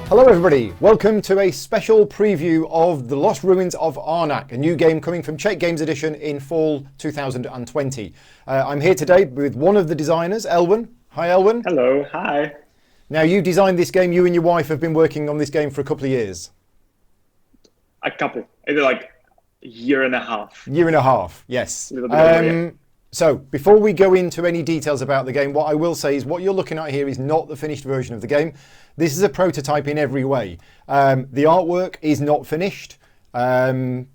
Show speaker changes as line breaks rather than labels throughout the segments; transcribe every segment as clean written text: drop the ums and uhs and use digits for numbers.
Hello everybody, welcome to a special preview of The Lost Ruins of Arnak, a new game coming from Czech Games Edition in fall 2020. I'm here today with one of the designers, Elwyn. Hi Elwyn.
Hello, hi.
Now you designed this game, you and your wife have been working on this game for a couple of years.
A couple, maybe like a year and a half.
Year and a half, yes.
A little bit over, yeah.
So, before we go into any details about the game, what I will say is what you're looking at here is not the finished version of the game. This is a prototype in every way. The artwork is not finished. The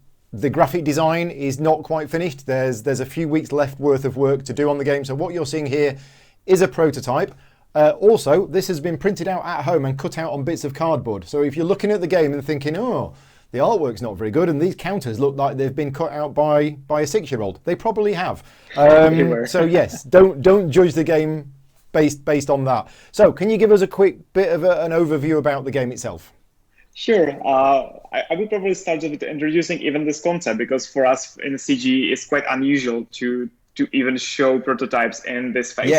graphic design is not quite finished. There's a few weeks left worth of work to do on the game. So what you're seeing here is a prototype. Also, this has been printed out at home and cut out on bits of cardboard. So if you're looking at the game and thinking, oh, the artwork's not very good and these counters look like they've been cut out by a 6-year-old, they probably have. So yes, don't judge the game based on that. So can you give us a quick bit of an overview about the game itself?
Sure. I would probably start with introducing even this concept, because for us in CGE it's quite unusual to even show prototypes in this phase.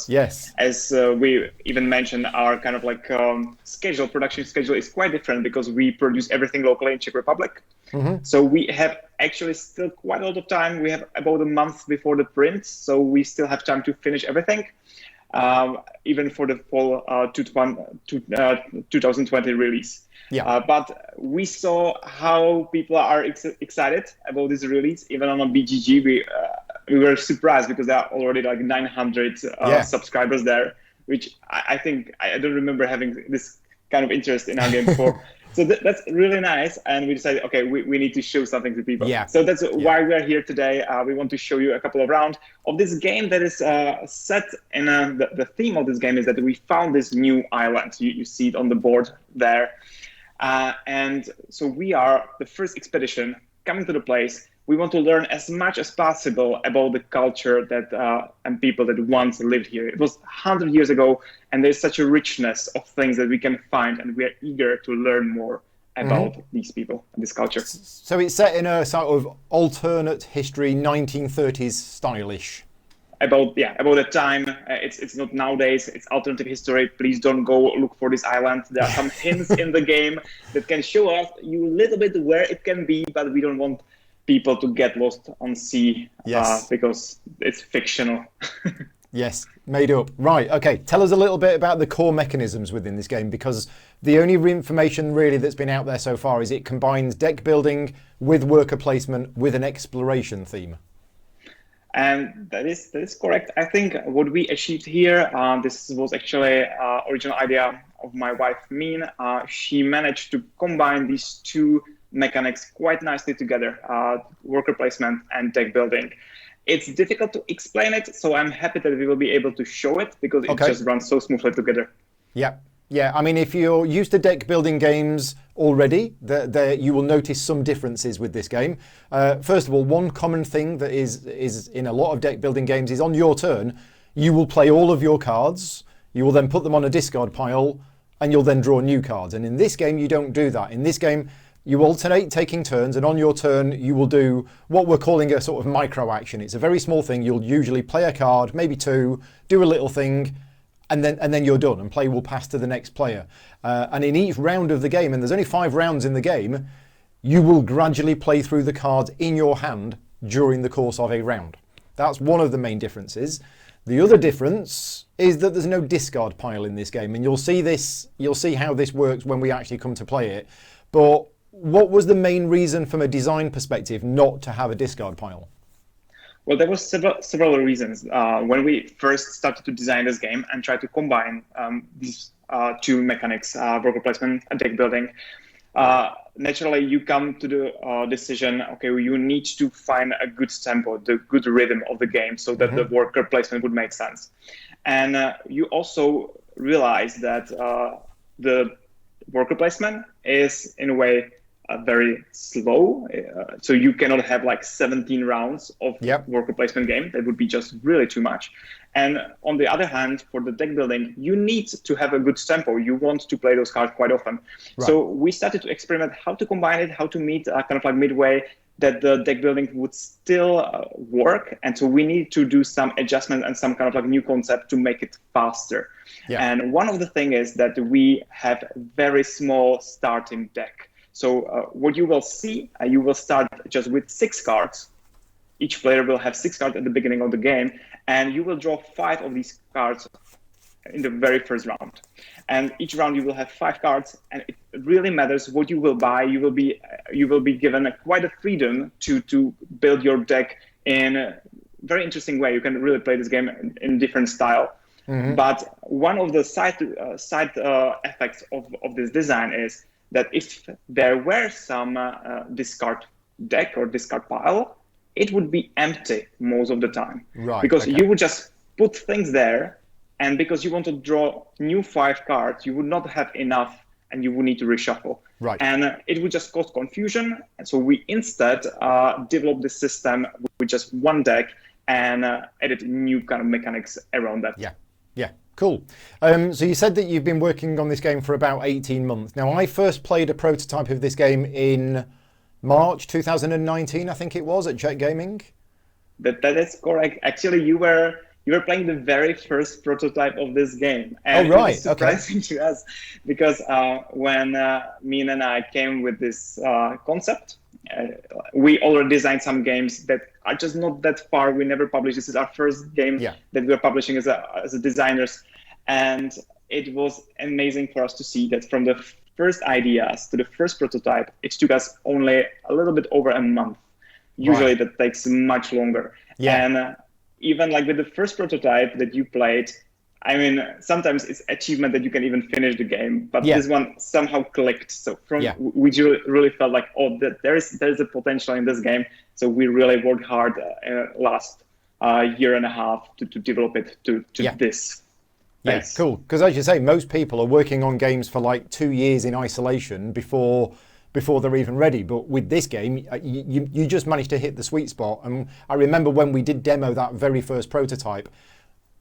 Yes.
As we even mentioned, our kind of like production schedule is quite different because we produce everything locally in Czech Republic.
Mm-hmm.
So we have actually still quite a lot of time. We have about a month before the print, so we still have time to finish everything. Even for the fall 2020 release.
Yeah.
But we saw how people are excited about this release. Even on a BGG, we were surprised because there are already like 900 subscribers there, which I think I don't remember having this kind of interest in our game before. So that's really nice, and we decided, okay, we need to show something to people.
Yeah.
So that's why we are here today. We want to show you a couple of rounds of this game that is set in the theme of this game is that we found this new island. You see it on the board there. And so we are the first expedition coming to the place. We want to learn as much as possible about the culture that and people that once lived here. It was 100 years ago, and there's such a richness of things that we can find, and we are eager to learn more about these people and this culture.
So it's set in a sort of alternate history, 1930s stylish.
About the time. It's not nowadays. It's alternative history. Please don't go look for this island. There are some hints in the game that can show us you a little bit where it can be, but we don't want people to get lost on sea because it's fictional.
Yes, made up. Right, okay. Tell us a little bit about the core mechanisms within this game, because the only information really that's been out there so far is it combines deck building with worker placement with an exploration theme.
And that is correct. I think what we achieved here, this was actually original idea of my wife, Min. She managed to combine these two mechanics quite nicely together, worker placement and deck building. It's difficult to explain it, so I'm happy that we will be able to show it because it just runs so smoothly together.
Yeah, I mean, if you're used to deck building games already, you will notice some differences with this game. First of all, one common thing that is in a lot of deck building games is on your turn, you will play all of your cards, you will then put them on a discard pile, and you'll then draw new cards. And in this game, you don't do that. In this game, you alternate taking turns, and on your turn, you will do what we're calling a sort of micro action. It's a very small thing. You'll usually play a card, maybe two, do a little thing, and then you're done, and play will pass to the next player. And in each round of the game, and there's only 5 rounds in the game, you will gradually play through the cards in your hand during the course of a round. That's one of the main differences. The other difference is that there's no discard pile in this game, and you'll see how this works when we actually come to play it. But what was the main reason from a design perspective not to have a discard pile?
Well, there was several reasons. When we first started to design this game and try to combine these two mechanics, worker placement and deck building, naturally you come to the decision, okay, you need to find a good tempo, the good rhythm of the game so that the worker placement would make sense. And you also realize that the worker placement is, in a way, very slow. So you cannot have like 17 rounds of worker placement game. That would be just really too much. And on the other hand, for the deck building, you need to have a good tempo. You want to play those cards quite often. Right. So we started to experiment how to combine it, how to meet kind of like midway, that the deck building would still work. And so we need to do some adjustment and some kind of like new concept to make it faster.
Yeah.
And one of the things is that we have a very small starting deck. So what you will see, you will start just with 6 cards. Each player will have 6 cards at the beginning of the game, and you will draw 5 of these cards in the very first round. And each round you will have 5 cards, and it really matters what you will buy. You will be given quite a freedom to build your deck in a very interesting way. You can really play this game in different style. Mm-hmm. But one of the side effects of this design is that if there were some discard deck or discard pile, it would be empty most of the time.
Right.
Because
okay.
you would just put things there, and because you want to draw new 5 cards, you would not have enough, and you would need to reshuffle.
Right.
And it would just cause confusion. And so we instead developed the system with just one deck and added new kind of mechanics around that.
Yeah. Yeah. Cool. So you said that you've been working on this game for about 18 months. Now, I first played a prototype of this game in March 2019, I think it was, at Czech Gaming.
That is correct. Actually, you were playing the very first prototype of this game. And
oh, right.
It was surprising to us because when Mina and I came with this concept, we already designed some games that are just not that far. We never published. This is our first game that we're publishing as a designers. And it was amazing for us to see that from the first ideas to the first prototype, it took us only a little bit over a month. Usually that takes much longer. Yeah. And even like with the first prototype that you played, I mean, sometimes it's achievement that you can even finish the game, but this one somehow clicked. So we really felt like, there's a potential in this game. So we really worked hard last year and a half to develop it to this.
Yeah, cool. Because as you say, most people are working on games for like 2 years in isolation before they're even ready. But with this game, you just managed to hit the sweet spot. And I remember when we did demo that very first prototype,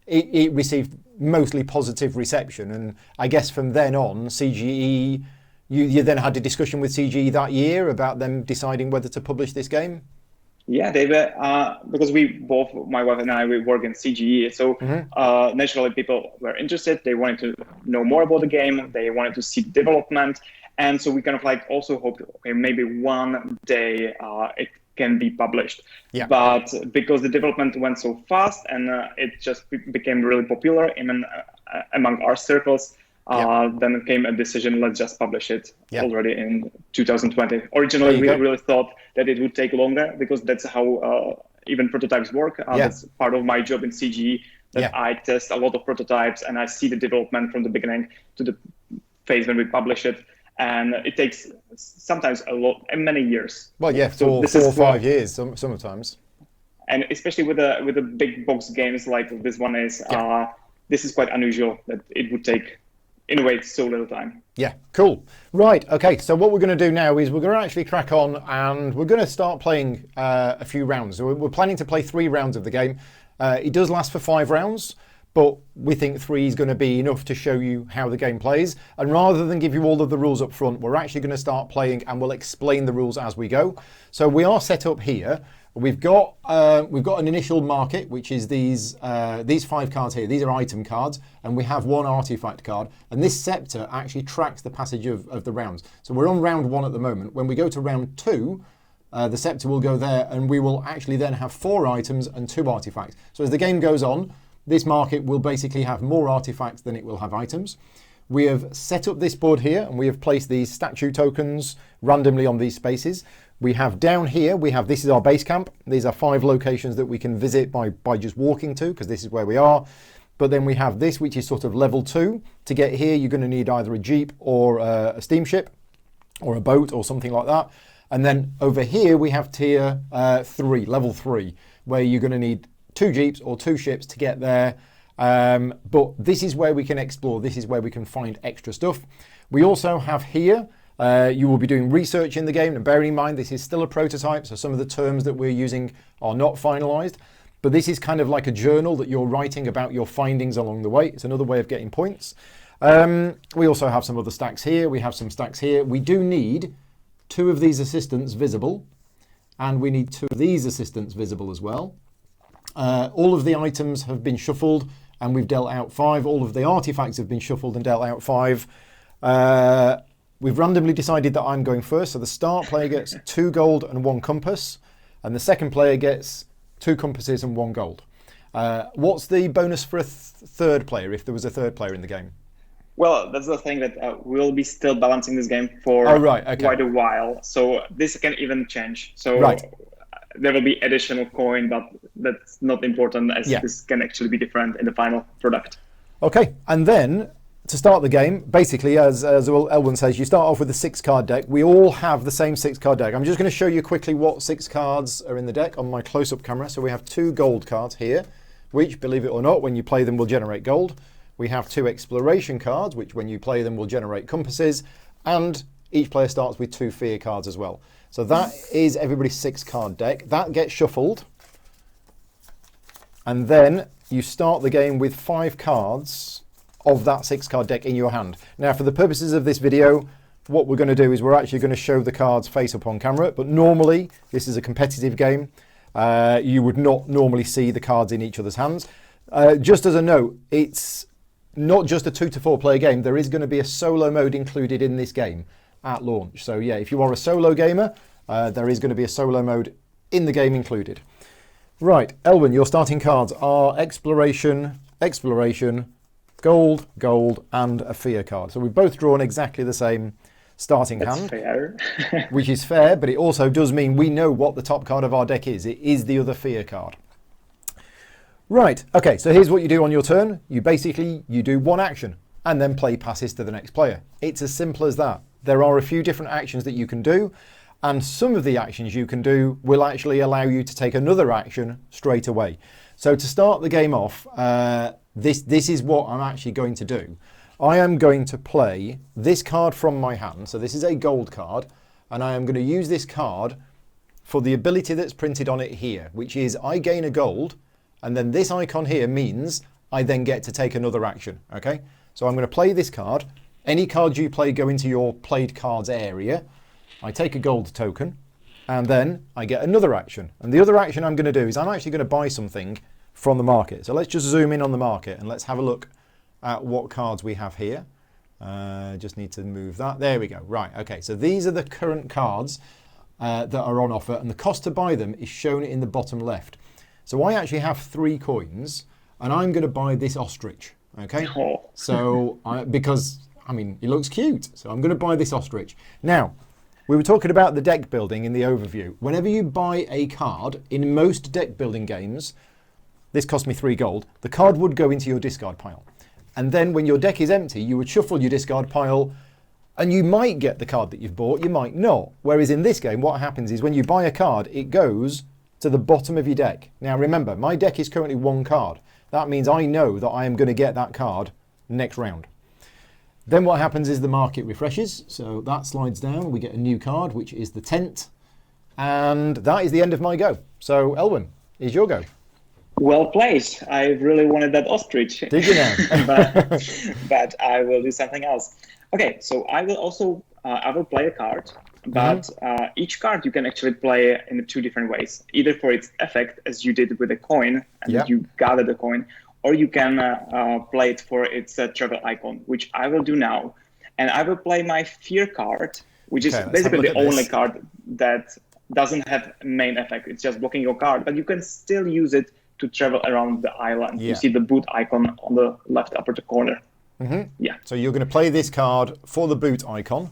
it received mostly positive reception. And I guess from then on, CGE, you then had a discussion with CGE that year about them deciding whether to publish this game?
Yeah, they were, because my wife and I, we work in CGE. So naturally people were interested. They wanted to know more about the game. They wanted to see development. And so we kind of like also hoped, okay, maybe one day it can be published. Yeah. But because the development went so fast and it just became really popular among our circles, then came a decision, let's just publish it already in 2020. Originally, we really thought that it would take longer because that's how even prototypes work. That's part of my job in CGE, that I test a lot of prototypes and I see the development from the beginning to the phase when we publish it. And it takes sometimes many years.
Well, yeah, so 4 or 5 years sometimes.
And especially with the big box games like this one is, this is quite unusual that it would take, in a way, so little time. Yeah,
cool. Right, okay, so what we're going to do now is we're going to actually crack on and we're going to start playing a few rounds. So we're planning to play 3 rounds of the game. It does last for 5 rounds. But we think 3 is going to be enough to show you how the game plays. And rather than give you all of the rules up front, we're actually going to start playing and we'll explain the rules as we go. So we are set up here. We've got an initial market, which is these 5 cards here. These are item cards, and we have 1 artifact card. And this scepter actually tracks the passage of the rounds. So we're on round 1 at the moment. When we go to round 2, the scepter will go there, and we will actually then have 4 items and 2 artifacts. So as the game goes on, this market will basically have more artifacts than it will have items. We have set up this board here and we have placed these statue tokens randomly on these spaces. We have down here, this is our base camp. These are 5 locations that we can visit by just walking to, because this is where we are. But then we have this, which is sort of level 2. To get here, you're going to need either a jeep or a steamship or a boat or something like that. And then over here, we have tier 3, level 3, where you're going to need 2 jeeps or 2 ships to get there. But this is where we can explore. This is where we can find extra stuff. We also have here, you will be doing research in the game. And bearing in mind, this is still a prototype. So some of the terms that we're using are not finalized. But this is kind of like a journal that you're writing about your findings along the way. It's another way of getting points. We also have some other stacks here. We have some stacks here. We do need 2 of these assistants visible. and we need 2 of these assistants visible as well. All of the items have been shuffled and we've dealt out 5. All of the artifacts have been shuffled and dealt out 5. We've randomly decided that I'm going first, so the start player gets 2 gold and 1 compass, and the second player gets 2 compasses and 1 gold. What's the bonus for a third player if there was a third player in the game?
Well, that's the thing, that we'll be still balancing this game for quite a while, so this can even change. So there will be additional coin, but that's not important, as this can actually be different in the final product. Okay,
and then to start the game, basically, as Elwin says, you start off with a 6-card deck. We all have the same 6-card deck. I'm just going to show you quickly what 6 cards are in the deck on my close-up camera. So we have 2 gold cards here, which, believe it or not, when you play them will generate gold. We have 2 exploration cards, which when you play them will generate compasses. And each player starts with 2 fear cards as well. So that is everybody's 6-card deck. That gets shuffled. And then you start the game with 5 cards of that 6-card deck in your hand. Now, for the purposes of this video, what we're going to do is we're actually going to show the cards face up on camera, but normally this is a competitive game. You would not normally see the cards in each other's hands. Just as a note, it's not just a 2 to 4 player game. There is going to be a solo mode included in this game at launch. So yeah, if you are a solo gamer, there is going to be a solo mode in the game included. Right, Elwin, your starting cards are exploration, gold, gold, and a fear card. So we've both drawn exactly the same starting hand.
Fair.
Which is fair, but it also does mean we know what the top card of our deck is. It is the other fear card. Right, okay, so here's what you do on your turn. You do 1 action and then play passes to the next player. It's as simple as that. There are a few different actions that you can do, and some of the actions you can do will actually allow you to take another action straight away. So to start the game off, this is what I'm actually going to do. I am going to play this card from my hand. So this is a gold card, and I am going to use this card for the ability that's printed on it here, which is I gain a gold, and then this icon here means I then get to take another action. Okay, so I'm going to play this card. Any cards you play go into your played cards area. I take a gold token, and then I get another action. And the other action I'm going to do is I'm actually going to buy something from the market. So let's just zoom in on the market and let's have a look at what cards we have here. Just need to move that. There we go. Right, okay, so these are the current cards that are on offer, and the cost to buy them is shown in the bottom left. So I actually have 3 coins, and I'm going to buy this ostrich. Okay, so because I mean it looks cute, so I'm going to buy this ostrich. Now, we were talking about the deck building in the overview. Whenever you buy a card in most deck building games, this cost me 3 gold, the card would go into your discard pile. And then when your deck is empty, you would shuffle your discard pile, and you might get the card that you've bought, you might not. Whereas in this game, what happens is when you buy a card, it goes to the bottom of your deck. Now remember, my deck is currently 1 card. That means I know that I am going to get that card next round. Then what happens is the market refreshes, so that slides down, we get a new card, which is the tent, and that is the end of my go. So Elwin, is your go.
Well placed. I really wanted that ostrich.
Did you now?
but I will do something else. Okay, so I will also I will play a card, but each card you can actually play in 2 different ways. Either for its effect, as you did with a coin, and you gather the coin, or you can play it for its travel icon, which I will do now. And I will play my fear card, which is basically the only card that doesn't have main effect. It's just blocking your card, but you can still use it to travel around the island. You see the boot icon on the left upper corner. Yeah.
So you're going to play this card for the boot icon.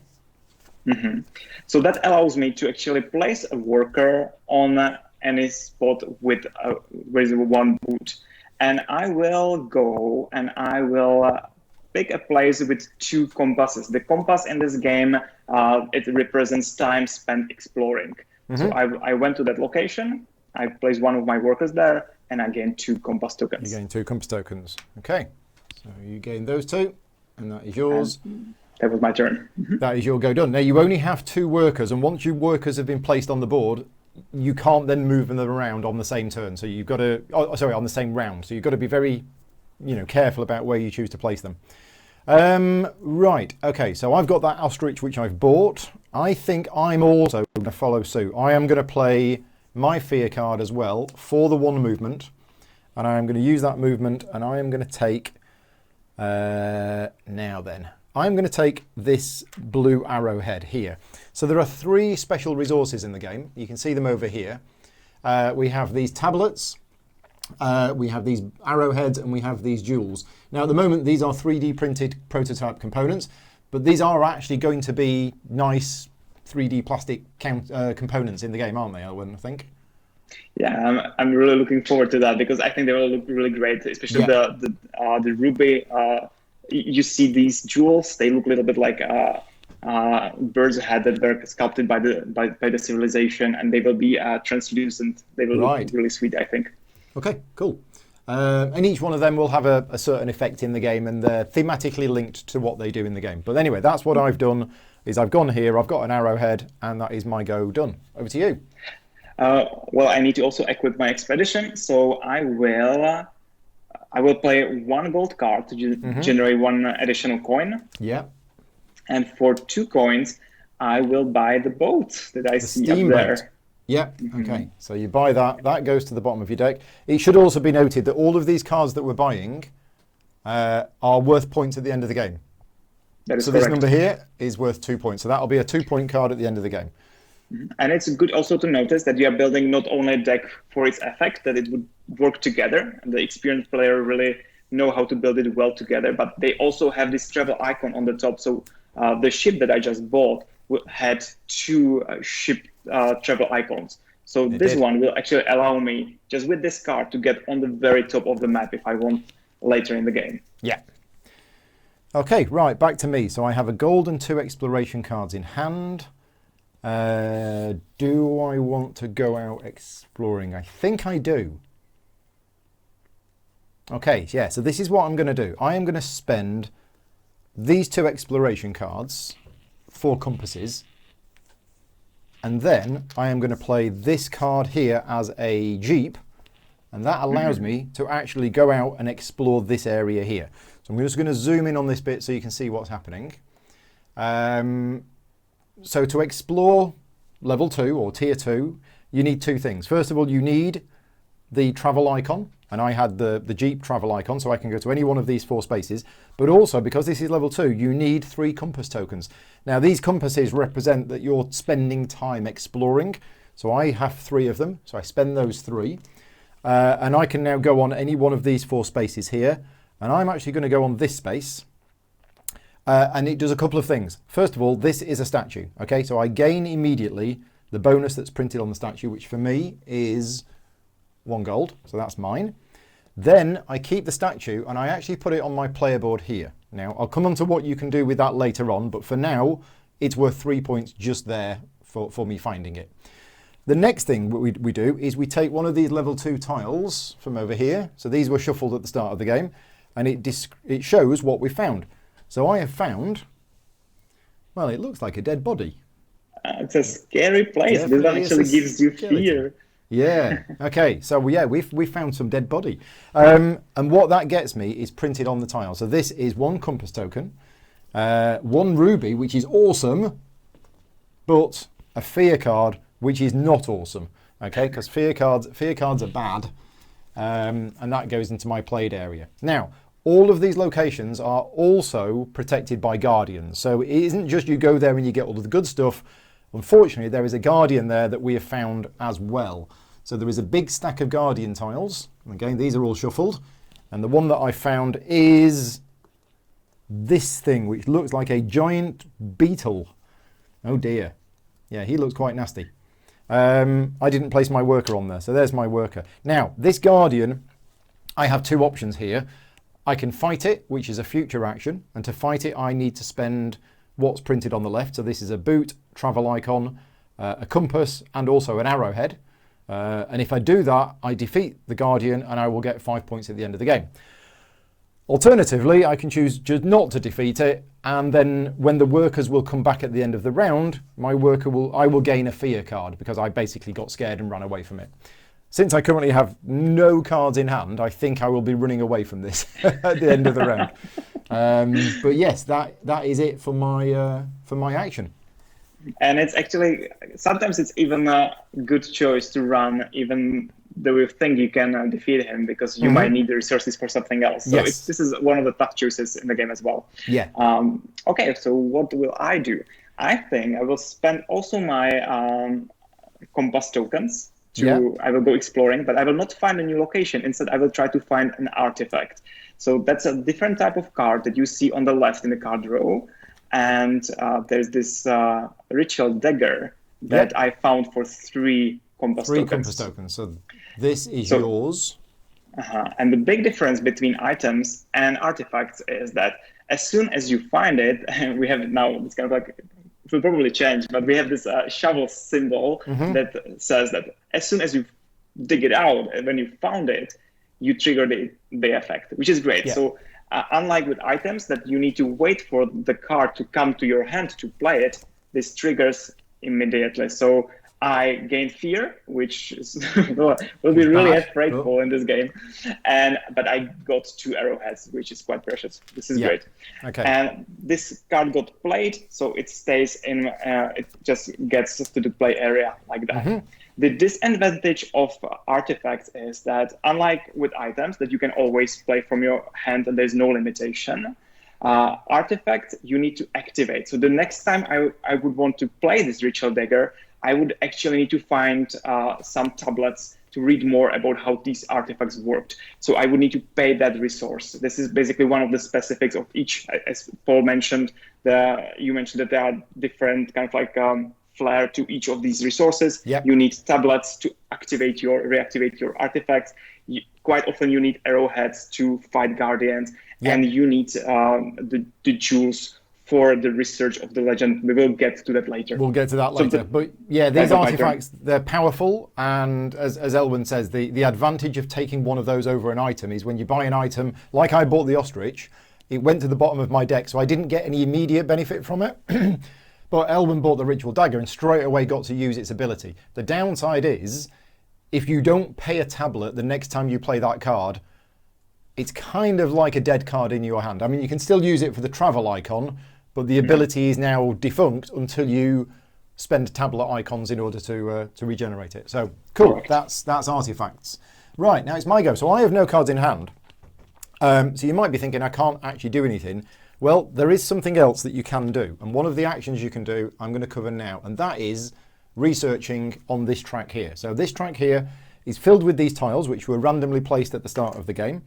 So that allows me to actually place a worker on any spot with 1 boot. And I will go and I will pick a place with 2 compasses. The compass in this game, it represents time spent exploring. So I went to that location, I placed one of my workers there, and I gained 2 compass tokens.
You gain 2 compass tokens. Okay. So you gain those 2, and that is yours.
That was my turn.
That is your go done. Now you only have 2 workers, and once your workers have been placed on the board, you can't then move them around on the same turn. So you've got to, on the same round. So you've got to be very, careful about where you choose to place them. Right, okay, so I've got that ostrich which I've bought. I think I'm also going to follow suit. I am going to play my fear card as well for the 1 movement. And I am going to use that movement, and I am going to take... now then. I'm going to take this blue arrowhead here. So there are 3 special resources in the game. You can see them over here. We have these tablets, we have these arrowheads, and we have these jewels. Now at the moment these are 3D printed prototype components, but these are actually going to be nice 3D plastic components in the game, aren't they, Owen, I think?
Yeah, I'm really looking forward to that, because I think they will look really great, especially the ruby. You see these jewels; they look a little bit like bird's head that were sculpted by the civilization, and they will be translucent. They will look really sweet, I think.
Okay, cool. And each one of them will have a certain effect in the game, and they're thematically linked to what they do in the game. But anyway, that's what I've done. Is I've gone here, I've got an arrowhead, and that is my go done. Over to you.
Well, I need to also equip my expedition, so I will play 1 gold card to generate 1 additional coin.
Yeah.
And for 2 coins, I will buy the boat that I see up there.
Yeah, okay. So you buy that. That goes to the bottom of your deck. It should also be noted that all of these cards that we're buying are worth points at the end of the game.
That is
so
correct.
This number here is worth 2 points. So that'll be a 2-point card at the end of the game.
And it's good also to notice that you are building not only a deck for its effect, that it would work together, and the experienced player really know how to build it well together, but they also have this travel icon on the top. So the ship that I just bought had 2 ship travel icons. So this one will actually allow me, just with this card, to get on the very top of the map if I want later in the game.
Yeah. Okay, right, back to me. So I have a gold and 2 exploration cards in hand. Do I want to go out exploring? I think I do. Okay, yeah, so this is what I'm going to do. I am going to spend these 2 exploration cards for compasses, and then I am going to play this card here as a jeep, and that allows me to actually go out and explore this area here. So I'm just going to zoom in on this bit so you can see what's happening. So to explore level 2 or tier 2, you need 2 things. First of all, you need the travel icon, and I had the Jeep travel icon, so I can go to any one of these 4 spaces. But also, because this is level 2, you need 3 compass tokens. Now, these compasses represent that you're spending time exploring. So I have 3 of them, so I spend those 3. And I can now go on any one of these 4 spaces here. And I'm actually going to go on this space. And it does a couple of things. First of all, this is a statue. Okay, so I gain immediately the bonus that's printed on the statue, which for me is 1 gold. So that's mine. Then I keep the statue and I actually put it on my player board here. Now, I'll come on to what you can do with that later on, but for now, it's worth 3 points just there for me finding it. The next thing we do is we take one of these level 2 tiles from over here. So these were shuffled at the start of the game, and it shows what we found. So I have found, well, it looks like a dead body.
It's a scary place. This one actually gives you fear.
Yeah. Okay. So yeah, we found some dead body, and what that gets me is printed on the tile. So this is 1 compass token, 1 ruby, which is awesome, but a fear card, which is not awesome. Okay, because fear cards are bad, and that goes into my played area. Now, all of these locations are also protected by guardians. So it isn't just you go there and you get all of the good stuff. Unfortunately, there is a guardian there that we have found as well. So there is a big stack of guardian tiles. Again, these are all shuffled. And the one that I found is this thing, which looks like a giant beetle. Oh dear. Yeah, he looks quite nasty. I didn't place my worker on there. So there's my worker. Now, this guardian, I have 2 options here. I can fight it, which is a future action. And to fight it, I need to spend what's printed on the left. So this is a boot, travel icon, a compass, and also an arrowhead. And if I do that, I defeat the guardian and I will get 5 points at the end of the game. Alternatively, I can choose just not to defeat it, and then when the workers will come back at the end of the round, I will gain a fear card because I basically got scared and ran away from it. Since I currently have no cards in hand, I think I will be running away from this at the end of the round. But yes, that is it for my action.
And it's actually, sometimes it's even a good choice to run, even though you think you can defeat him, because you might need the resources for something else. So
Yes.
this is one of the tough choices in the game as well.
Yeah.
Okay, so what will I do? I think I will spend also my compass tokens I will go exploring, but I will not find a new location. Instead, I will try to find an artifact. So that's a different type of card that you see on the left in the card row. And there's this ritual dagger that I found for 3 compass tokens.
3 compass tokens. So this is yours.
And the big difference between items and artifacts is that as soon as you find it, and we have it now, it's kind of like, it will probably change, but we have this shovel symbol that says that as soon as you dig it out, and when you found it, you trigger the effect, which is great. So unlike with items that you need to wait for the card to come to your hand to play it, this triggers immediately. So I gain fear, which is, will be really frightful in this game. But I got 2 arrowheads, which is quite precious. This is great.
Okay.
And this card got played, so it stays in, it just gets to the play area like that. The disadvantage of artifacts is that, unlike with items that you can always play from your hand and there's no limitation, artifact you need to activate. So the next time I would want to play this ritual dagger, I would actually need to find some tablets to read more about how these artifacts worked. So I would need to pay that resource. This is basically one of the specifics of each. As Paul mentioned, you mentioned that there are different kind of like flair to each of these resources. You need tablets to reactivate your artifacts. Quite often you need arrowheads to fight guardians, and you need the jewels for the research of the legend. We will get to that later.
We'll get to that later. But yeah, these artifacts, they're powerful. And as Elwin says, the advantage of taking one of those over an item is when you buy an item, like I bought the ostrich, it went to the bottom of my deck, so I didn't get any immediate benefit from it. But Elwin bought the ritual dagger and straight away got to use its ability. The downside is, if you don't pay a tablet the next time you play that card, it's kind of like a dead card in your hand. I mean, you can still use it for the travel icon, but the ability is now defunct until you spend tablet icons in order to regenerate it. So cool, that's artifacts. Right, now it's my go. So I have no cards in hand. So you might be thinking I can't actually do anything. Well, there is something else that you can do. And one of the actions you can do, I'm going to cover now. And that is researching on this track here. So this track here is filled with these tiles, which were randomly placed at the start of the game.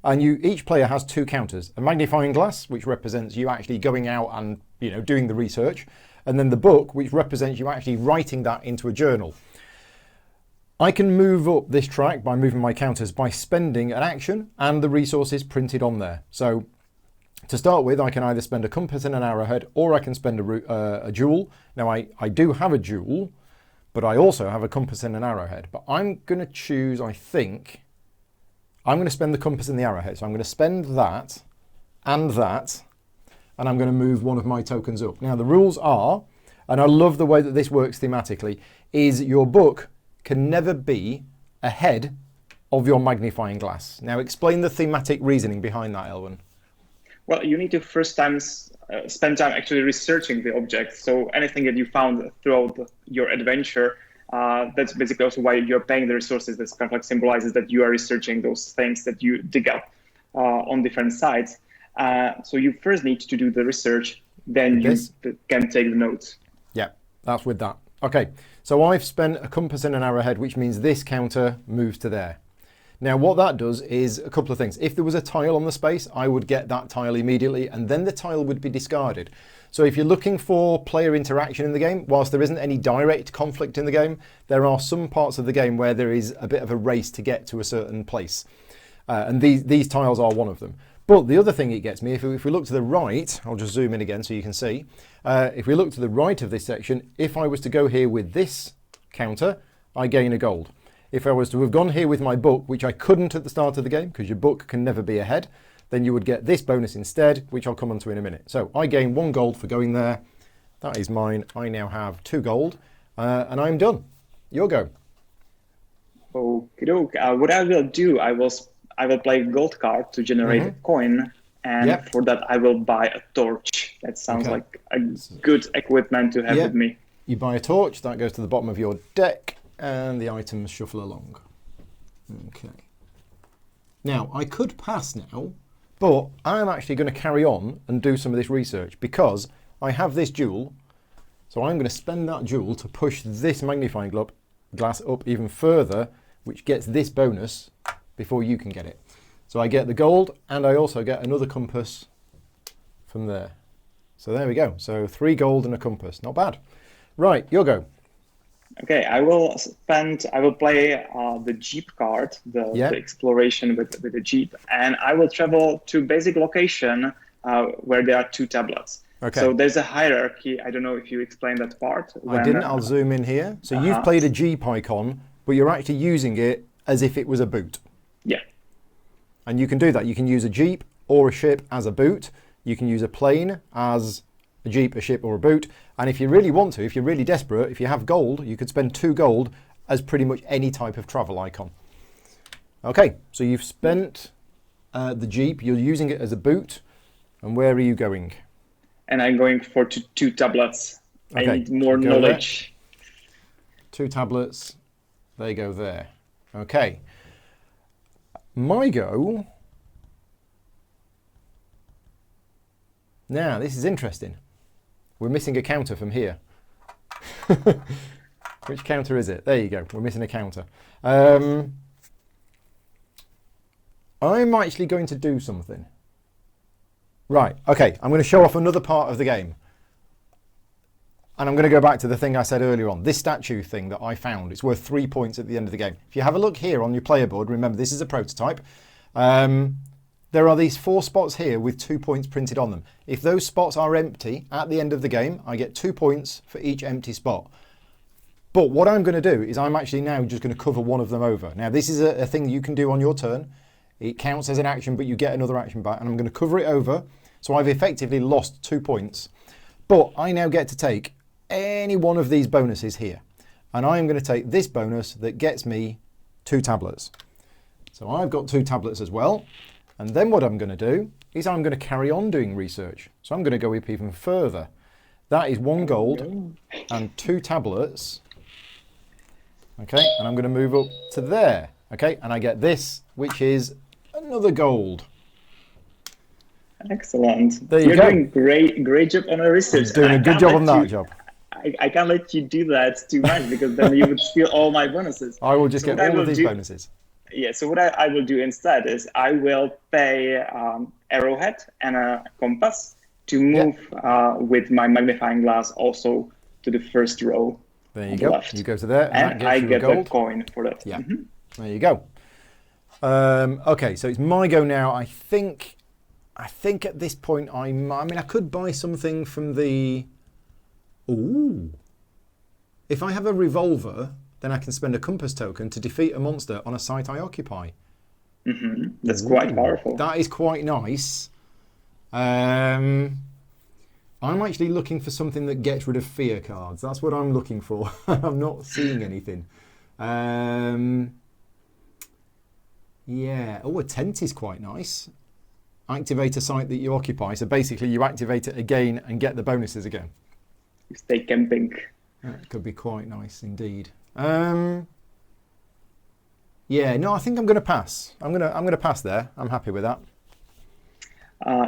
And each player has 2 counters, a magnifying glass, which represents you actually going out and doing the research, and then the book, which represents you actually writing that into a journal. I can move up this track by moving my counters by spending an action and the resources printed on there. So to start with, I can either spend a compass and an arrowhead, or I can spend a jewel. Now I do have a jewel, but I also have a compass and an arrowhead. But I'm going to choose, I think, I'm going to spend the compass and the arrowhead. So I'm going to spend that, and I'm going to move one of my tokens up. Now the rules are, and I love the way that this works thematically, is your book can never be ahead of your magnifying glass. Now explain the thematic reasoning behind that, Elwin.
Well, you need to spend time actually researching the object. So anything that you found throughout your adventure, that's basically also why you're paying the resources. That kind of like symbolizes that you are researching those things that you dig up on different sites. So you first need to do the research, then you can take the notes.
Yeah, that's with that. Okay, so I've spent a compass and an arrowhead, which means this counter moves to there. Now what that does is a couple of things. If there was a tile on the space, I would get that tile immediately, and then the tile would be discarded. So if you're looking for player interaction in the game, whilst there isn't any direct conflict in the game, there are some parts of the game where there is a bit of a race to get to a certain place. And these tiles are one of them. But the other thing it gets me, if we look to the right, I'll just zoom in again so you can see. If we look to the right of this section, if I was to go here with this counter, I gain a gold. If I was to have gone here with my book, which I couldn't at the start of the game, because your book can never be ahead, then you would get this bonus instead, which I'll come on to in a minute. So I gain 1 gold for going there. That is mine. I now have 2 gold, and I'm done. Your go.
Okay, what I will do, I will play gold card to generate a coin And for that, I will buy a torch. That sounds like a good equipment to have with me.
You buy a torch, that goes to the bottom of your deck, and the items shuffle along. Okay. Now, I could pass now, but I'm actually going to carry on and do some of this research because I have this jewel. So I'm going to spend that jewel to push this magnifying glass up even further, which gets this bonus before you can get it. So I get the gold, and I also get another compass from there. So there we go. So 3 gold and a compass. Not bad. Right, your go.
Okay, I will play the Jeep card, the exploration with the Jeep, and I will travel to basic location where there are 2 tablets.
Okay.
So there's a hierarchy. I don't know if you explained that part.
I didn't. I'll zoom in here. So you've played a Jeep icon, but you're actually using it as if it was a boot.
Yeah.
And you can do that. You can use a Jeep or a ship as a boot. You can use a plane as a Jeep, a ship, or a boot. And if you really want to, if you're really desperate, if you have gold, you could spend 2 gold as pretty much any type of travel icon. Okay, so you've spent the Jeep. You're using it as a boot. And where are you going?
And I'm going for 2 tablets.
Okay.
I need more knowledge.
There. 2 tablets. They go there. Okay. My go. Now, this is interesting. We're missing a counter from here. Which counter is it? There you go. We're missing a counter. I'm actually going to do something. Right, okay, I'm going to show off another part of the game. And I'm going to go back to the thing I said earlier on. This statue thing that I found, it's worth 3 points at the end of the game. If you have a look here on your player board, remember this is a prototype. There are these 4 spots here with 2 points printed on them. If those spots are empty at the end of the game, I get 2 points for each empty spot. But what I'm going to do is I'm actually now just going to cover one of them over. Now this is a thing you can do on your turn. It counts as an action, but you get another action back, and I'm going to cover it over. So I've effectively lost 2 points. But I now get to take any one of these bonuses here. And I am going to take this bonus that gets me 2 tablets. So I've got 2 tablets as well. And then what I'm going to do is I'm going to carry on doing research. So I'm going to go up even further. That is 1 gold and 2 tablets. Okay, and I'm going to move up to there. Okay, and I get this, which is another gold.
Excellent.
There you
You're
go.
doing great job on the research.
Doing a good job on that job.
I can't let you do that too much because then you would steal all my bonuses.
I will just get all of these bonuses.
Yeah, so what I will do instead is I will pay arrowhead and a compass to move with my magnifying glass also to the first row.
There you go.
Left.
You go to there,
and I get a coin for that.
Yeah. There you go. Okay, so it's my go now. I think at this point I could buy something from the. Ooh. If I have a revolver, then I can spend a compass token to defeat a monster on a site I occupy.
That's quite powerful.
That is quite nice. I'm actually looking for something that gets rid of fear cards. That's what I'm looking for. I'm not seeing anything. Yeah. Oh, a tent is quite nice. Activate a site that you occupy. So basically you activate it again and get the bonuses again.
You stay camping.
That could be quite nice indeed. Yeah, no, I think I'm going to pass. I'm going to pass there. I'm happy with that.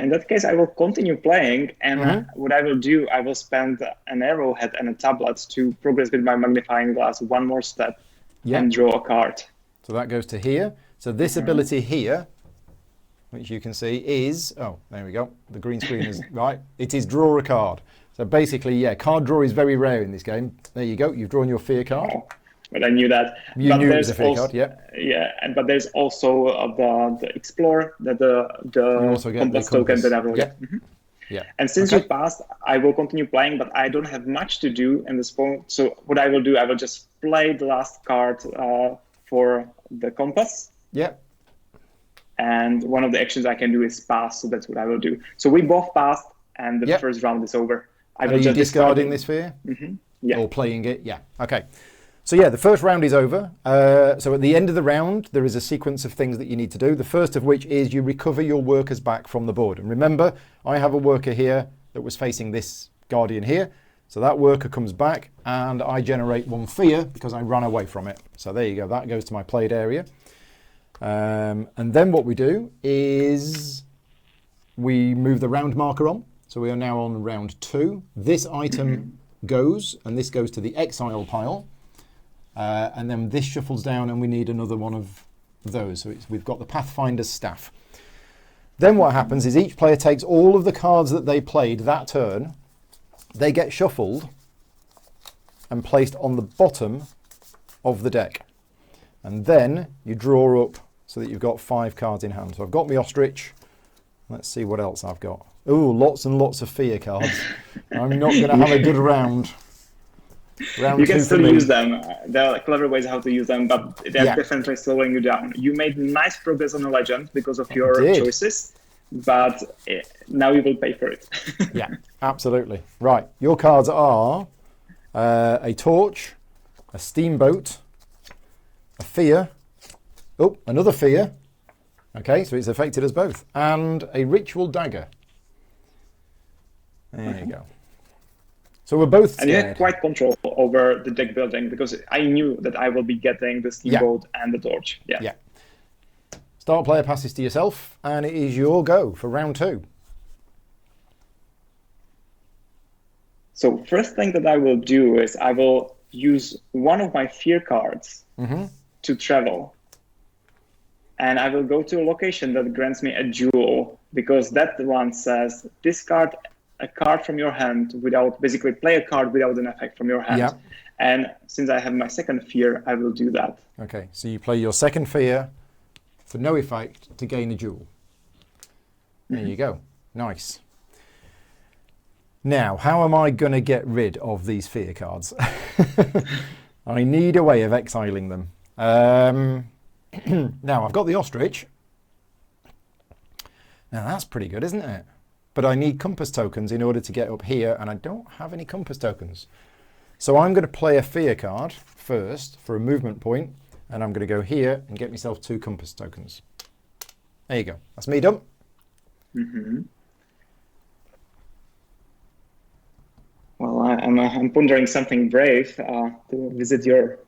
In that case, I will continue playing, and what I will do, I will spend an arrowhead and a tablet to progress with my magnifying glass 1 more step and draw a card.
So that goes to here. So this ability here, which you can see is, oh, there we go. The green screen is right. It is draw a card. So basically, yeah, card draw is very rare in this game. There you go. You've drawn your fear card.
Oh, but I knew that.
You knew it was a fear card, yeah.
Yeah, but there's also the Explorer, the compass token that I will get.
Yeah.
And since you passed, I will continue playing, but I don't have much to do in this point. So what I will do, I will just play the last card for the compass.
Yeah.
And one of the actions I can do is pass, so that's what I will do. So we both passed, and the first round is over.
Are you discarding this fear?
Yeah.
Or playing it? Yeah. Okay. So yeah, the first round is over. So at the end of the round, there is a sequence of things that you need to do. The first of which is you recover your workers back from the board. And remember, I have a worker here that was facing this guardian here. So that worker comes back and I generate 1 fear because I ran away from it. So there you go, that goes to my played area. And then what we do is we move the round marker on. So we are now on round 2. This item goes, and this goes to the exile pile. And then this shuffles down and we need another one of those. So we've got the Pathfinder's staff. Then what happens is each player takes all of the cards that they played that turn. They get shuffled and placed on the bottom of the deck. And then you draw up so that you've got 5 cards in hand. So I've got my ostrich. Let's see what else I've got. Oh, lots and lots of fear cards. I'm not going to have a good round.
You can still use them. There are clever ways how to use them, but they're definitely slowing you down. You made nice progress on the legend because of your choices, but now you will pay for it.
Yeah, absolutely. Right, your cards are a torch, a steamboat, a fear, oh, another fear. Okay, so it's affected us both, and a ritual dagger. There you go. So we're both scared.
And you had quite control over the deck building because I knew that I will be getting the steamboat and the torch. Yeah.
Start player passes to yourself, and it is your go for round 2.
So first thing that I will do is I will use one of my fear cards to travel. And I will go to a location that grants me a jewel because that one says discard a card from your hand basically play a card without an effect from your hand. And since I have my second fear, I will do that.
Okay, so you play your second fear for no effect to gain a jewel. There you go. Nice. Now, how am I going to get rid of these fear cards? I need a way of exiling them. Now, I've got the ostrich. Now, that's pretty good, isn't it? But I need compass tokens in order to get up here, and I don't have any compass tokens. So I'm going to play a fear card first for a movement point, and I'm going to go here and get myself 2 compass tokens. There you go. That's me done.
Well, I'm pondering something brave to visit your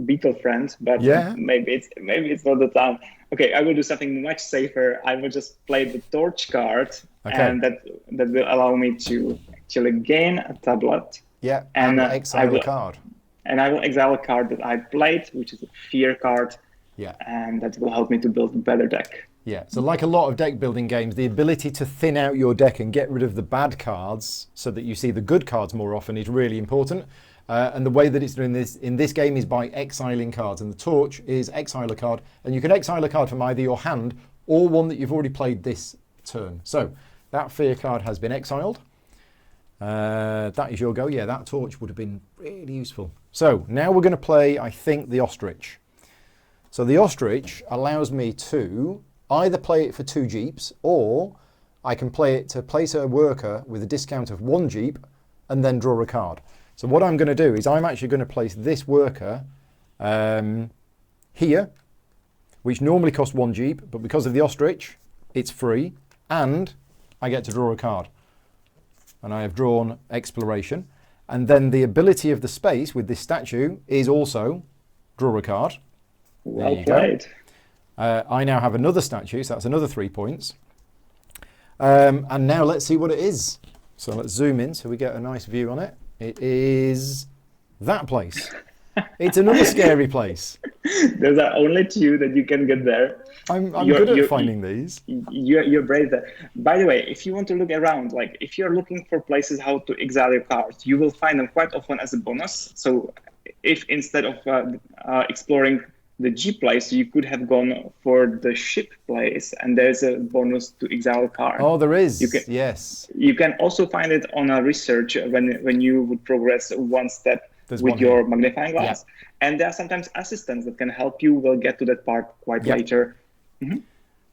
beetle friend, but maybe it's not the time. Okay, I will do something much safer. I will just play the torch card, and that will allow me to actually gain a tablet.
Yeah, and exile a card.
And I will exile a card that I played, which is a fear card.
Yeah.
And that will help me to build a better deck.
Yeah, so like a lot of deck building games, the ability to thin out your deck and get rid of the bad cards so that you see the good cards more often is really important. And the way that it's doing this in this game is by exiling cards. And the torch is exile a card. And you can exile a card from either your hand or one that you've already played this turn. So that fear card has been exiled. That is your go. Yeah, that torch would have been really useful. So now we're going to play, I think, the ostrich. So the ostrich allows me to either play it for 2 jeeps, or I can play it to place a worker with a discount of 1 jeep and then draw a card. So what I'm going to do is I'm actually going to place this worker here, which normally costs 1 jeep, but because of the ostrich, it's free, and I get to draw a card. And I have drawn exploration. And then the ability of the space with this statue is also draw a card.
Well played.
I now have another statue, so that's another 3 points. And now let's see what it is. So let's zoom in so we get a nice view on it. It is that place. It's another scary place.
There's only 2 that you can get there.
I'm good at finding these.
You're brave there. By the way, if you want to look around, like if you're looking for places how to exile your cards, you will find them quite often as a bonus. So if instead of exploring the G place, you could have gone for the ship place, and there's a bonus to exile card.
Oh, there is. Yes.
You can also find it on a research when you would progress 1 step with your magnifying glass. Yeah. And there are sometimes assistants that can help you. We'll get to that part quite later.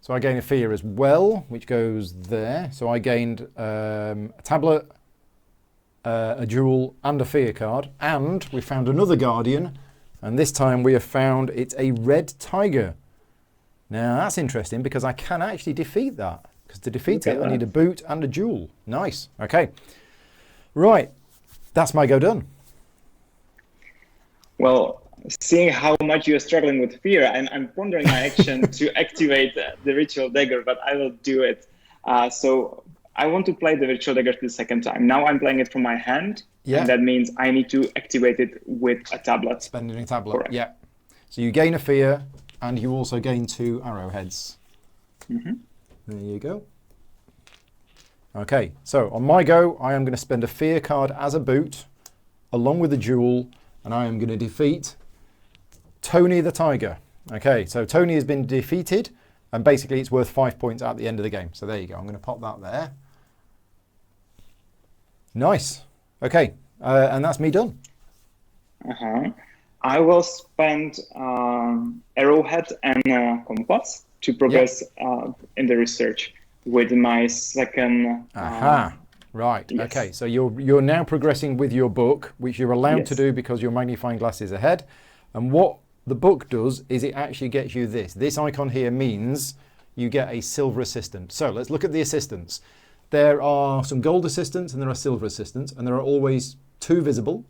So I gain a fear as well, which goes there. So I gained a tablet, a jewel, and a fear card. And we found another guardian And this time we have found it's a red tiger. Now that's interesting because I can actually defeat that. Because to defeat it, I need a boot and a jewel. Nice. Okay. Right. That's my go done.
Well, seeing how much you're struggling with fear, I'm pondering my action to activate the ritual dagger, but I will do it. So I want to play the ritual dagger the second time. Now I'm playing it from my hand, and that means I need to activate it with a tablet.
Spending a tablet,
Correct.
Yeah. So you gain a fear, and you also gain 2 arrowheads.
Mm-hmm.
There you go. Okay, so on my go, I am going to spend a fear card as a boot, along with a jewel, and I am going to defeat Tony the Tiger. Okay, so Tony has been defeated, and basically it's worth 5 points at the end of the game. So there you go. I'm going to pop that there. Nice. Okay, and that's me done.
I will spend arrowhead and compass to progress in the research with my second.
Right.
Yes.
Okay. So you're now progressing with your book, which you're allowed to do because your magnifying glass is ahead. And what the book does is it actually gets you this. This icon here means you get a silver assistant. So let's look at the assistants. There are some gold assistants and there are silver assistants, and there are always 2 visible.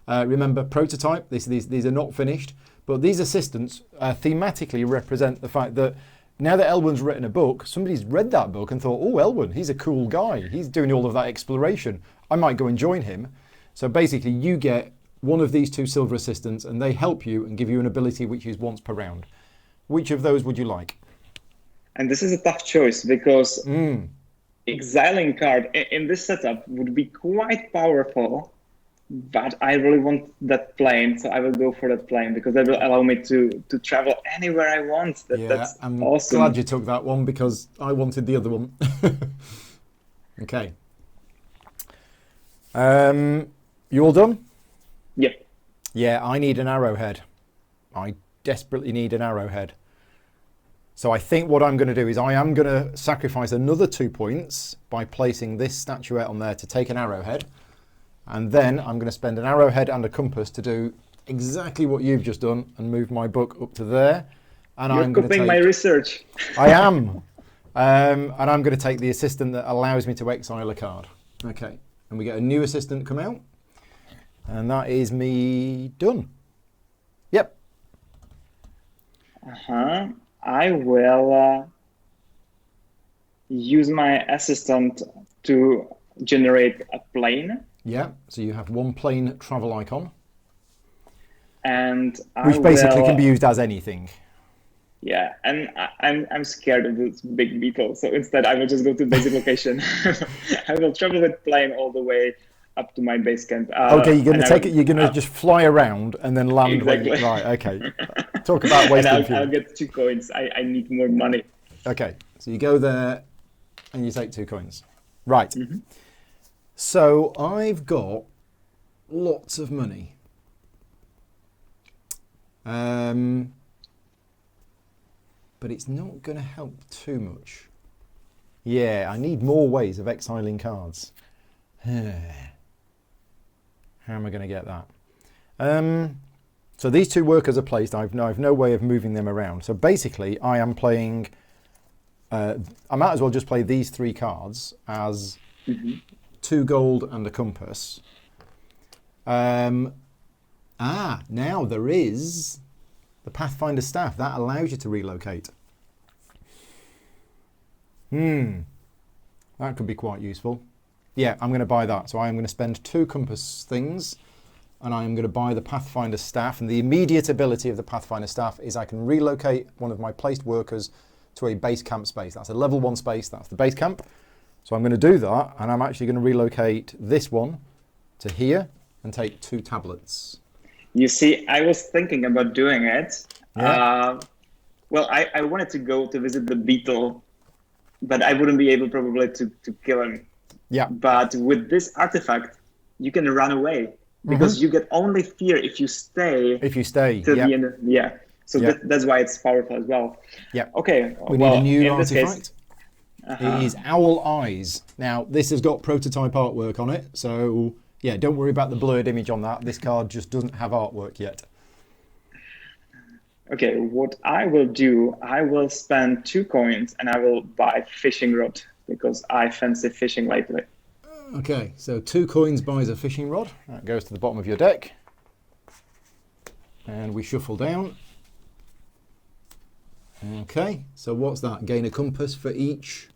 Remember, prototype. These are not finished, but these assistants thematically represent the fact that now that Elwyn's written a book, somebody's read that book and thought, oh, Elwyn, he's a cool guy. He's doing all of that exploration. I might go and join him. So basically you get one of these 2 silver assistants and they help you and give you an ability which is once per round. Which of those would you like?
And this is a tough choice because exiling card in this setup would be quite powerful, but I really want that plane, so I will go for that plane because that will allow me to travel anywhere I want. That's
I'm
awesome.
Glad you took that one because I wanted the other one. Okay. You all done?
Yeah.
Yeah, I need an arrowhead. I desperately need an arrowhead. So I think what I'm going to do is I am going to sacrifice another 2 points by placing this statuette on there to take an arrowhead. And then I'm going to spend an arrowhead and a compass to do exactly what you've just done and move my book up to there. And
You're copying my research.
I am. And I'm going to take the assistant that allows me to exile a card. Okay. And we get a new assistant come out. And that is me done. Yep.
I will use my assistant to generate a plane.
Yeah, so you have 1 plane travel icon.
And
which basically can be used as anything.
Yeah, and I'm scared of this big beetle, so instead I will just go to basic location. I will travel with plane all the way up to my base camp.
Okay, you're going to take it. You're going to just fly around and then land.
Exactly.
Right. Okay. Talk about wasting fuel.
I'll get 2 coins. I need more money.
Okay, so you go there and you take 2 coins. Right. So I've got lots of money. But it's not going to help too much. Yeah, I need more ways of exiling cards. How am I going to get that? So these 2 workers are placed. I've no way of moving them around. So basically, I am playing. I might as well just play these 3 cards as 2 gold and a compass. Now there is the Pathfinder staff that allows you to relocate. That could be quite useful. Yeah, I'm going to buy that. So I am going to spend 2 compass things and I am going to buy the Pathfinder staff. And the immediate ability of the Pathfinder staff is I can relocate one of my placed workers to a base camp space. That's a level 1 space. That's the base camp. So I'm going to do that, and I'm actually going to relocate this one to here and take 2 tablets.
You see, I was thinking about doing it.
Yeah.
Well, I wanted to go to visit the beetle, but I wouldn't be able probably to kill him.
Yeah.
But with this artifact, you can run away because you get only fear if you stay.
If you stay.
Till the end. Yeah. So that's why it's powerful as well.
Yeah.
Okay.
We need a new artifact. It is Owl Eyes. Now, this has got prototype artwork on it, so yeah, don't worry about the blurred image on that. This card just doesn't have artwork yet.
Okay, what I will do, I will spend 2 coins and I will buy fishing rod because I fancy fishing lately.
Okay, so 2 coins buys a fishing rod. That goes to the bottom of your deck. And we shuffle down. Okay, so what's that? Gain a compass for each.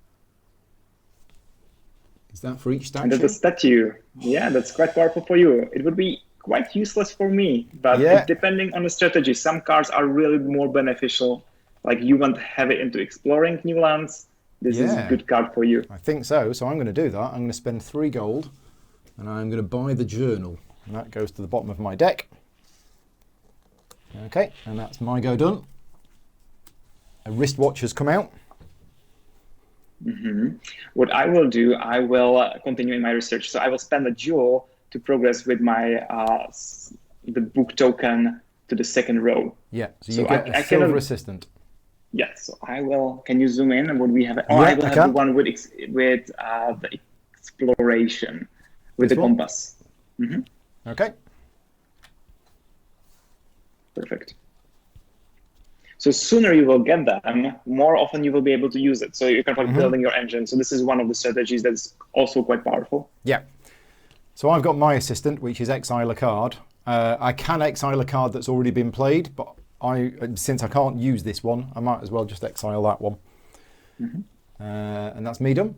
Is that for each statue?
And there's a statue. Yeah, that's quite powerful for you. It would be quite useless for me, but
Yeah.
depending on the strategy, some cards are really more beneficial. Like you want to have it into exploring new lands. This is a good card for you.
I think so. So I'm going to do that. I'm going to spend 3 gold and I'm going to buy the journal. And that goes to the bottom of my deck. Okay, and that's my go done. A wristwatch has come out.
What I will do, I will continue in my research. So I will spend a jewel to progress with my the book token to the second row.
Yeah, so you get a
I
silver
cannot,
assistant.
yeah, so I will. Can you zoom in? And what we have? Oh,
Yeah,
I will
I
have
can.
the one with the exploration with
This
the
one?
compass.
Okay.
Perfect. So sooner you will get them, more often you will be able to use it. So you're kind of like building your engine. So this is one of the strategies that's also quite powerful.
Yeah. So I've got my assistant, which is exile a card. I can exile a card that's already been played, but since I can't use this one, I might as well just exile that one. And that's me done.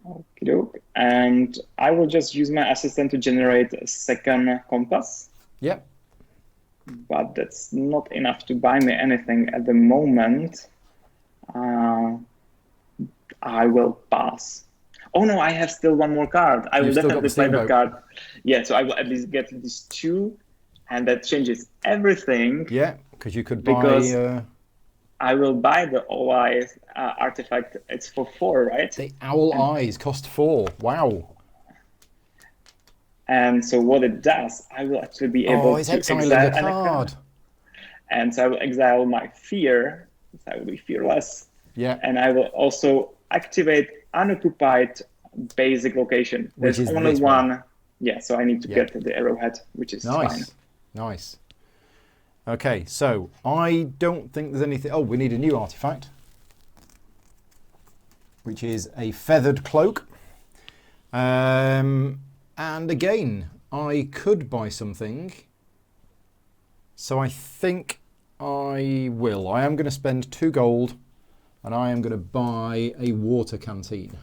Okey-doke. And I will just use my assistant to generate a second compass.
Yeah.
But that's not enough to buy me anything at the moment. I will pass. Oh no, I have still one more card. I will
You've still got
definitely
the
play that
steamboat.
card. Yeah, so I will at least get these 2, and that changes everything.
Yeah, because you could
Because
buy
I will buy the OI artifact. It's for 4, right?
the owl eyes, cost 4. Wow.
And so what it does, I will actually be able
Oh, it's
to
exiling
exile
a
an
card.
And so I will exile my fear. So I will be fearless.
Yeah.
And I will also activate unoccupied basic location.
Which
There's
is
only
this one.
one. Yeah, so I need to get the arrowhead, which is fine.
Nice. Nice. Okay, so I don't think there's anything. Oh, we need a new artifact, which is a feathered cloak. And again, I could buy something. So I think I will. I am going to spend 2 gold and I am going to buy a water canteen.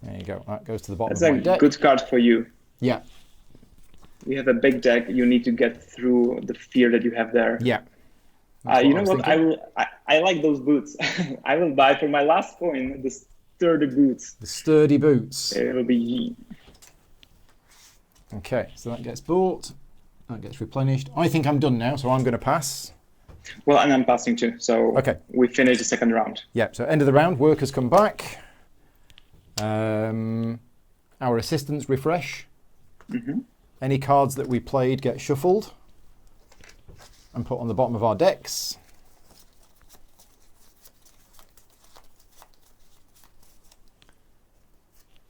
There you go. That goes to the bottom
That's
of my
a
deck.
good card for you.
Yeah.
We have a big deck. You need to get through the fear that you have there.
Yeah.
You know what?
Thinking.
I like those boots. I will buy for my last coin the sturdy boots.
The sturdy boots.
It will be.
Okay, so that gets bought. That gets replenished. I think I'm done now, so I'm going to pass.
Well, and I'm passing too. So
Okay.
we finish the second round.
Yeah, so end of the round, workers come back. Our assistants refresh. Any cards that we played get shuffled and put on the bottom of our decks.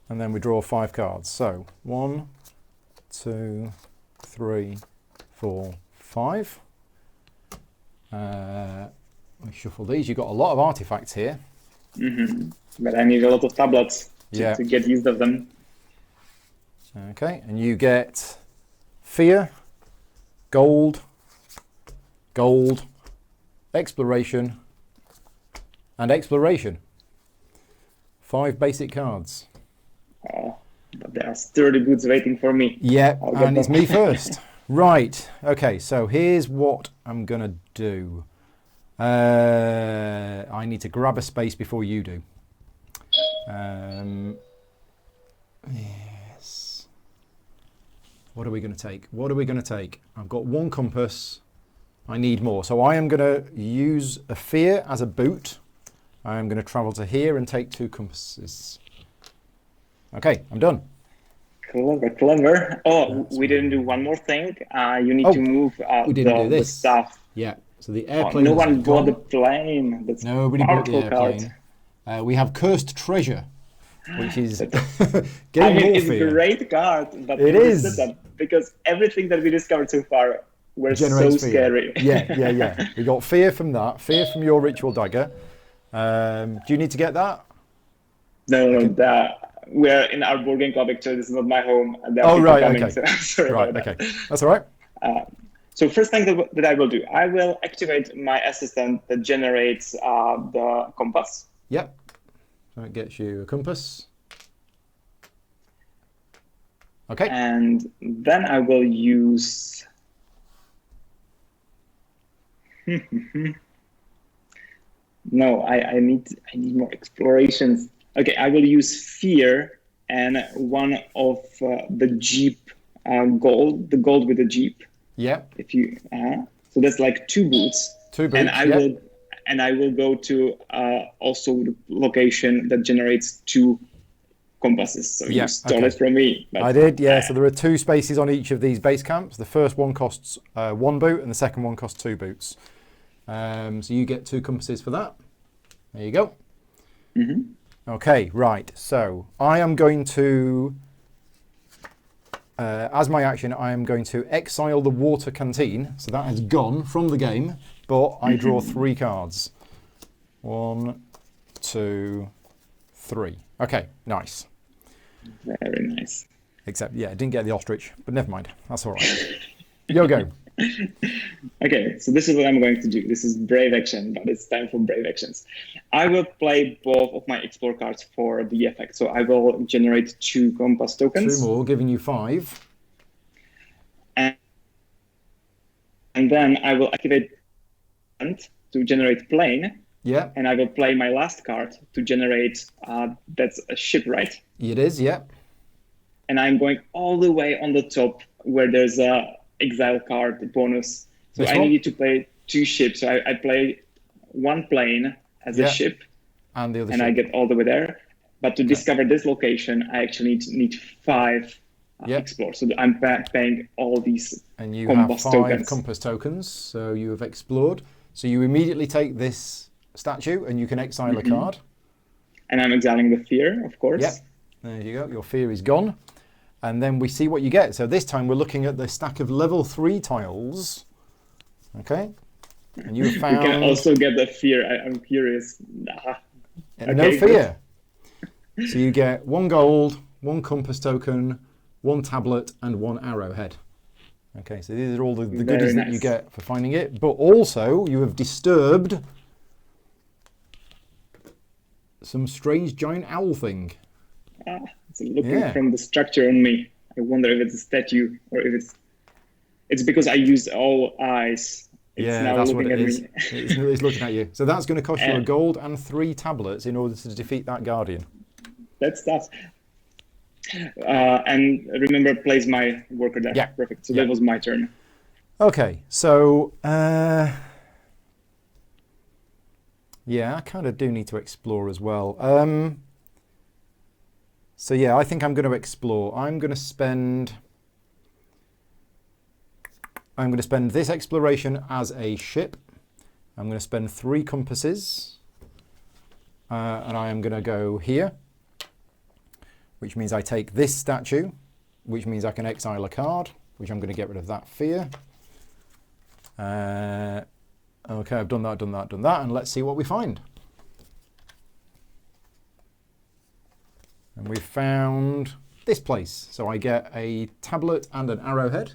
And then we draw 5 cards. So 1, 2, 3, 4, 5. We shuffle these. You've got a lot of artifacts here.
But I need a lot of tablets to get used of them.
Okay, and you get fear, gold, gold, exploration, and exploration. 5 basic cards.
Oh, but there are sturdy boots waiting for me.
Yeah,
I'll get
and it's
them.
me first. Right, okay, so here's what I'm going to do. I need to grab a space before you do. Yes. What are we going to take? What are we going to take? I've got 1 compass. I need more. So I am going to use a fear as a boot. I am going to travel to here and take 2 compasses. Okay, I'm done.
Clever, clever. Oh, we didn't do one more thing. You need to move
we didn't do
the
this.
stuff.
Yeah, so the
Oh,
airplane.
no
has
one bought the
gone.
plane. That's
Nobody bought the
powerful card.
airplane. We have cursed treasure, which is
I
getting
mean,
more
it's
fear.
a great card, but
It
it's
is.
a setup because everything that we discovered so far were
Generates
so
fear.
scary.
Yeah. We got fear from that, fear from your ritual dagger. Do you need to get that?
No. We're in our board game club. Actually, this is not my home, and there are
Oh,
people
right,
coming.
okay.
So sorry
Right,
about
okay.
that.
That's all right.
So first thing that I will do, I will activate my assistant that generates the compass.
Yep. So it gets you a compass. Okay.
And then I will use... No, I need more explorations. Okay, I will use fear and one of the Jeep gold, the gold with the Jeep.
Yep.
If you so that's like 2 boots.
2 boots.
And I will go to also the location that generates 2 compasses. So you stole it from me. But,
I did, yeah. So there are 2 spaces on each of these base camps. The first one costs 1 boot, and the second one costs 2 boots. So you get 2 compasses for that. There you go. Okay, right. So I am going to, as my action, I am going to exile the water canteen. So that has gone from the game, but I draw 3 cards. 1, 2, 3. Okay, nice.
Very nice.
Except, yeah, I didn't get the ostrich, but never mind. That's all right. Your go.
Okay, so this is what I'm going to do. This is brave action, but it's time for brave actions. I will play both of my explore cards for the effect. So I will generate 2 compass tokens.
2 more, giving you 5.
And then I will activate to generate plane.
Yeah.
And I will play my last card to generate, that's a ship, right?
It is, yeah.
And I'm going all the way on the top where there's a exile card bonus. So I need to play 2 ships. So I play 1 plane as a ship.
And the other
and
ship.
I get all the way there. But to discover this location, I actually need 5 explore. So I'm paying all these
and you
compass
have 5
tokens.
compass tokens. So you have explored. So you immediately take this statue and you can exile a card.
And I'm exiling the fear, of course.
Yep. There you go. Your fear is gone. And then we see what you get. So this time we're looking at the stack of level 3 tiles. Okay. And you have found...
You can also get the fear. I'm curious.
No fear. So you get 1 gold, 1 compass token, 1 tablet, and 1 arrowhead. Okay, so these are all the goodies that you get for finding it. But also you have disturbed some strange giant owl thing.
It's looking from the structure on me. I wonder if it's a statue or if it's because I used all eyes. It's now
that's
looking
what it
at
is.
me.
It's looking at you. So that's going to cost you a gold and 3 tablets in order to defeat that guardian.
That's tough. And remember, place my worker there.
Yeah.
Perfect. So that was my turn.
Okay, so yeah, I kind of do need to explore as well. So yeah, I think I'm going to explore. I'm going to spend this exploration as a ship. I'm going to spend 3 compasses, and I am going to go here, which means I take this statue, which means I can exile a card, which I'm going to get rid of that fear. Okay, I've done that, and let's see what we find. And we've found this place. So I get a tablet and an arrowhead.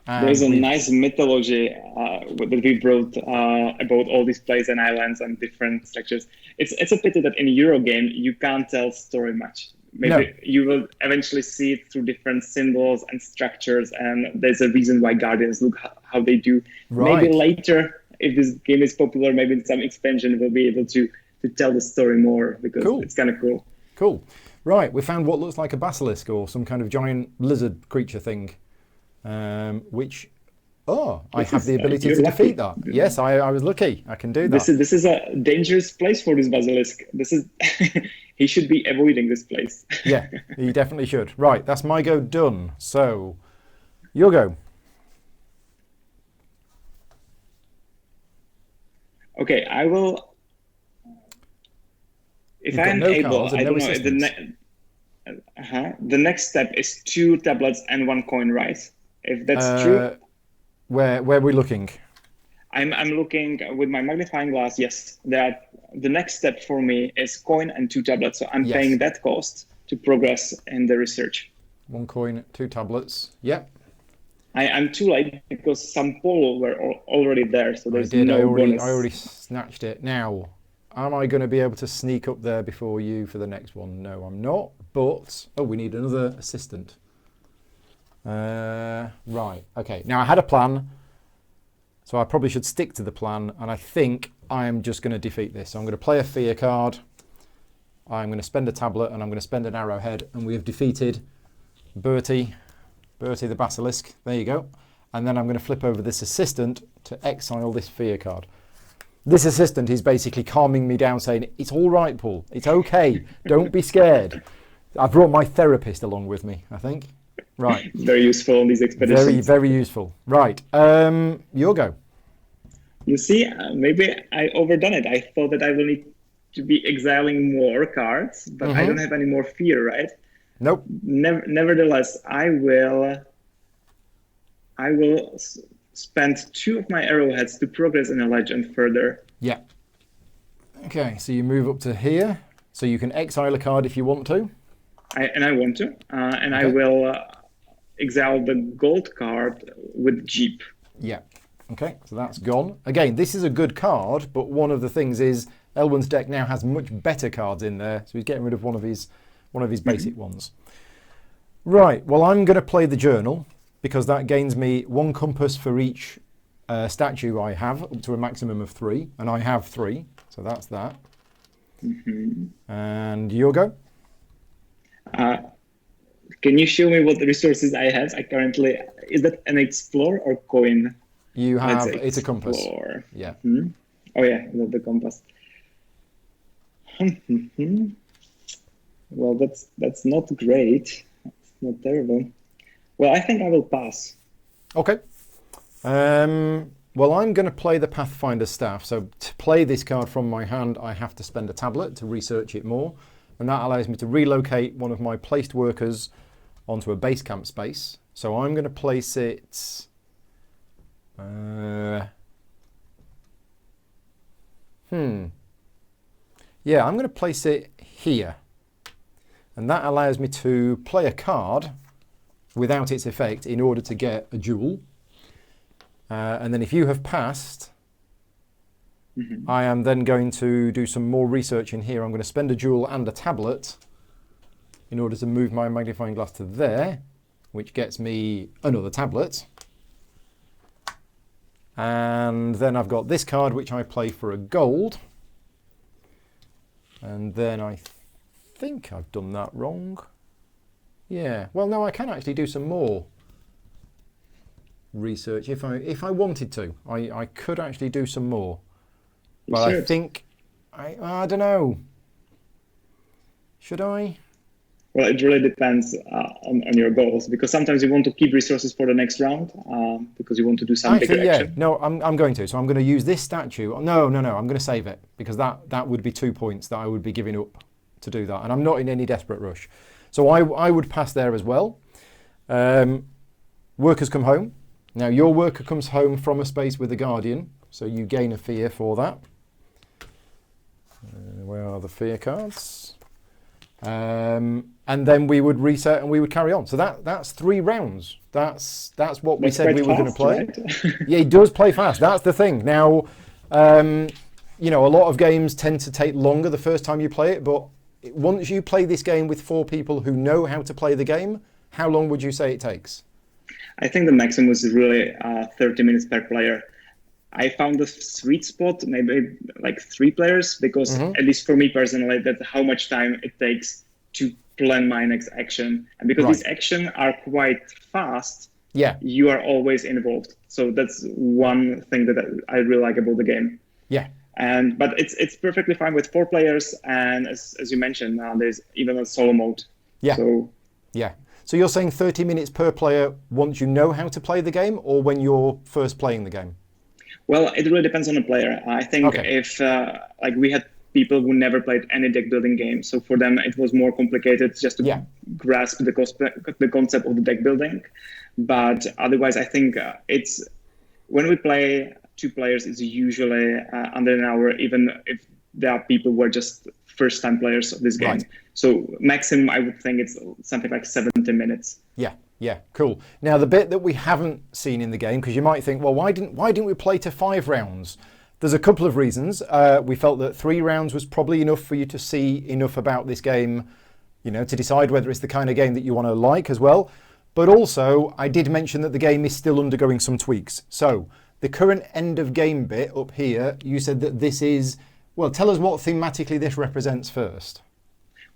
And
there's a nice mythology that we wrote about all these places and islands and different structures. It's a pity that in a Eurogame you can't tell story much. Maybe you will eventually see it through different symbols and structures, and there's a reason why Guardians look how they do.
Right.
Maybe later, if this game is popular, maybe in some expansion we'll be able to tell the story more, because it's kind of cool.
Cool. Right, we found what looks like a basilisk or some kind of giant lizard creature thing, which... Oh, I have the ability to defeat that. Yes, I was lucky. I can do that.
This is a dangerous place for this basilisk. This is he should be avoiding this place.
Yeah, he definitely should. Right, that's my go done. So, your go.
Okay, I will. If
You've
I'm
got no
able,
cards and
I
no
don't know. The next step is 2 tablets and 1 coin, right? If that's true.
Where are we looking?
I'm looking with my magnifying glass. Yes, the next step for me is coin and 2 tablets. So I'm paying that cost to progress in the research.
1 coin, 2 tablets. Yep.
I'm too late because some polo were already there, so there's
I
no bonus.
I already snatched it. Now, am I going to be able to sneak up there before you for the next one? No, I'm not. But we need another assistant. Right. Okay. Now I had a plan, so I probably should stick to the plan. And I think I am just going to defeat this. So I'm going to play a fear card. I'm going to spend a tablet, and I'm going to spend an arrowhead, and we have defeated Bertie the Basilisk. There you go. And then I'm going to flip over this assistant to exile this fear card. This assistant is basically calming me down, saying, it's all right, Paul. It's okay. Don't be scared. I've brought my therapist along with me, I think. Right.
Very useful on these expeditions.
Very, very useful. Right. Your go.
You see, maybe I overdone it. I thought that I will need to be exiling more cards, but I don't have any more fear, right?
Nope.
Nevertheless, I will spend 2 of my arrowheads to progress in a legend further.
Yeah. Okay, so you move up to here. So you can exile a card if you want to.
I want to. And okay. I will exile the gold card with Jeep.
Yeah. Okay, so that's gone. Again, this is a good card, but one of the things is Elwyn's deck now has much better cards in there, so he's getting rid of one of his basic ones. Right, well, I'm going to play the journal because that gains me 1 compass for each statue I have, up to a maximum of 3, and I have 3, so that's that. And your go?
Can you show me what the resources I have? Is that an explore or coin?
You have, it's a compass. Yeah.
Oh yeah, the compass. Well, that's not great. It's not terrible. Well, I think I will pass.
Okay. Well, I'm going to play the Pathfinder Staff. So to play this card from my hand, I have to spend a tablet to research it more. And that allows me to relocate one of my placed workers onto a base camp space. So I'm going to place it... Yeah, I'm going to place it here. And that allows me to play a card without its effect in order to get a jewel. And then if you have passed, I am then going to do some more research in here. I'm going to spend a jewel and a tablet in order to move my magnifying glass to there, which gets me another tablet. And then I've got this card, which I play for a gold. And then I think I've done that wrong. Yeah, well, no, I can actually do some more research if I wanted to. I could actually do some more. But I think, I don't know. Should I?
Well, it really depends on your goals, because sometimes you want to keep resources for the next round because you want to do some bigger action.
No, I'm going to. So I'm going to use this statue. No, I'm going to save it because that would be 2 points that I would be giving up to do that. And I'm not in any desperate rush. So I would pass there as well. Workers come home. Now your worker comes home from a space with a guardian. So you gain a fear for that. Where are the fear cards? And then we would reset and we would carry on. So that's 3 rounds. That's what we said we were going to play. Right? Yeah, it does play fast. That's the thing. Now, you know, a lot of games tend to take longer the first time you play it, but once you play this game with 4 people who know how to play the game, how long would you say it takes?
I think the maximum is really 30 minutes per player. I found the sweet spot, maybe like 3 players, because at least for me personally, that's how much time it takes to plan my next action. And because these actions are quite fast, you are always involved. So that's one thing that I really like about the game. Yeah. But it's perfectly fine with 4 players, and as you mentioned, there's even a solo mode. Yeah. So you're saying 30 minutes per player once you know how to play the game, or when you're first playing the game? Well, it really depends on the player. I think if like we had people who never played any deck building game. So for them, it was more complicated just to grasp the concept of the deck building. But otherwise, I think it's when we play 2 players, it's usually under an hour, even if there are people who are just first-time players of this game.
Right.
So maximum, I would think it's something like 70 minutes.
Yeah, cool. Now, the bit that we haven't seen in the game, because you might think, well, why didn't we play to 5 rounds? There's a couple of reasons. We felt that 3 rounds was probably enough for you to see enough about this game, to decide whether it's the kind of game that you want to like as well. But also, I did mention that the game is still undergoing some tweaks. So, the current end of game bit up here, you said that this is, well, tell us what thematically this represents first.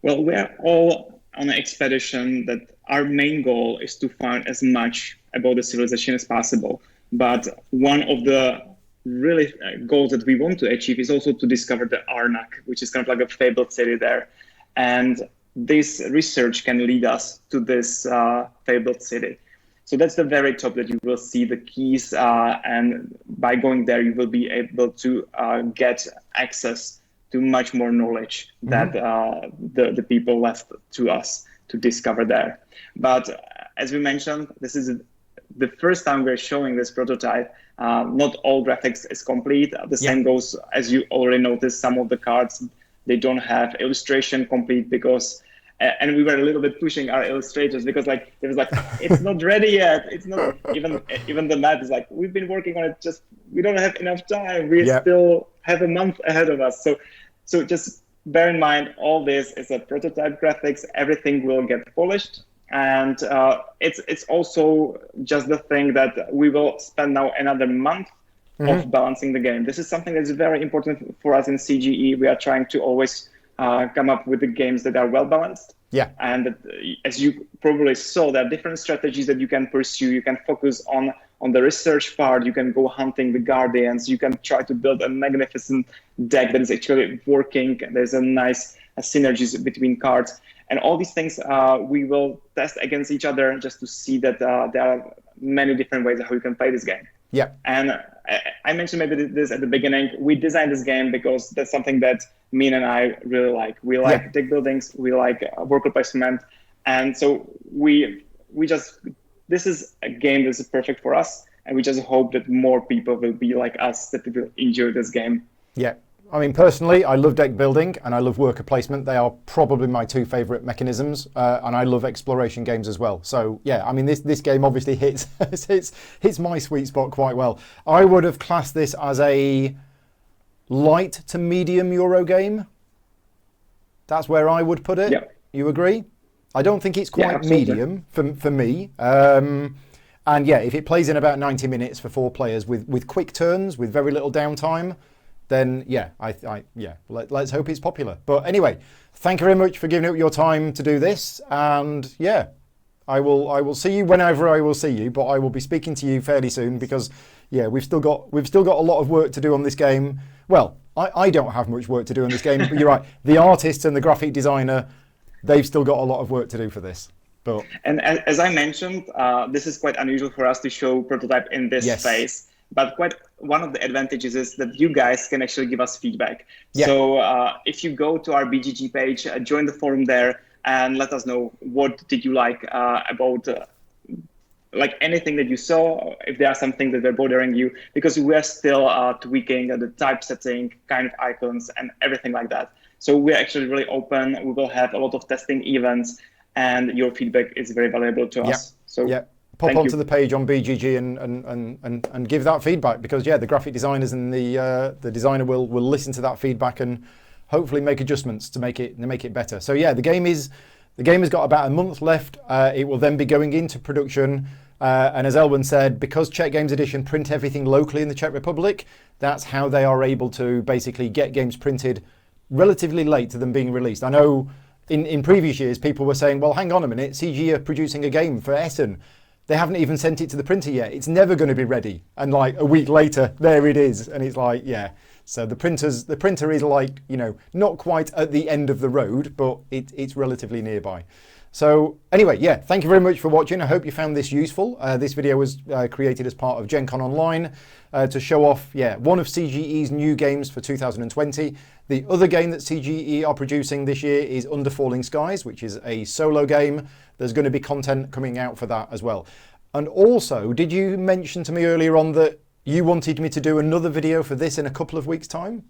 Well, we're all on an expedition that our main goal is to find as much about the civilization as possible. But one of the really goals that we want to achieve is also to discover the Arnak, which is kind of like a fabled city there. And this research can lead us to this fabled city. So that's the very top that you will see the keys, and by going there, you will be able to get access to much more knowledge that the people left to us to discover there. But as we mentioned, this is the first time we're showing this prototype. Not all graphics is complete. The same goes, as you already noticed, some of the cards, they don't have illustration complete because, and we were a little bit pushing our illustrators because like, there was like, it's not ready yet. It's not, even the map is like, we've been working on it, just, we don't have enough time. We still have a month ahead of us. So just bear in mind, all this is a prototype graphics, everything will get polished. And it's also just the thing that we will spend now another month of balancing the game. This is something that's very important for us in CGE. We are trying to always come up with the games that are well balanced. Yeah. And as you probably saw, there are different strategies that you can pursue. You can focus on the research part. You can go hunting the guardians. You can try to build a magnificent deck that is actually working. There's a nice synergies between cards. And all these things we will test against each other just to see that there are many different ways how you can play this game. Yeah. And I mentioned maybe this at the beginning. We designed this game because that's something that Min and I really like. We like deck buildings. We like worker placement. And so we just, this is a game that's perfect for us. And we just hope that more people will be like us, that will enjoy this game. Yeah. I mean, personally, I love deck building and I love worker placement. They are probably my 2 favorite mechanisms, and I love exploration games as well. So yeah, I mean, this game obviously hits my sweet spot quite well. I would have classed this as a light to medium Euro game. That's where I would put it. Yep. You agree? I don't think it's quite medium for me. And yeah, if it plays in about 90 minutes for 4 players with quick turns, with very little downtime, then let's hope it's popular. But anyway, thank you very much for giving up your time to do this. And yeah, I will see you whenever I will see you, but I will be speaking to you fairly soon because yeah, we've still got a lot of work to do on this game. Well, I don't have much work to do on this game, but you're right. The artist and the graphic designer, they've still got a lot of work to do for this. But and as I mentioned, this is quite unusual for us to show prototype in this phase. But one of the advantages is that you guys can actually give us feedback. Yeah. So if you go to our BGG page, join the forum there, and let us know what did you like about like anything that you saw, if there are some things that were bothering you, because we are still tweaking the typesetting, kind of icons, and everything like that. So we're actually really open. We will have a lot of testing events, and your feedback is very valuable to us. So. Pop onto the page on BGG and give that feedback because yeah, the graphic designers and the designer will listen to that feedback and hopefully make adjustments to make it better. So yeah, the game has got about a month left. It will then be going into production. And as Elwyn said, because Czech Games Edition print everything locally in the Czech Republic, that's how they are able to basically get games printed relatively late to them being released. I know in previous years people were saying, well, hang on a minute, CGE are producing a game for Essen. They haven't even sent it to the printer yet. It's never going to be ready. And like a week later, there it is. And it's like, yeah. So the printer is like, not quite at the end of the road, but it's relatively nearby.
So anyway, yeah, thank you very much for watching. I hope you found this useful. This video was created as part of Gen Con Online to show off, one of CGE's new games for 2020. The other game that CGE are producing this year is Under Falling Skies, which is a solo game. There's going to be content coming out for that as well. And also, did you mention to me earlier on that you wanted me to do another video for this in a couple of weeks' time?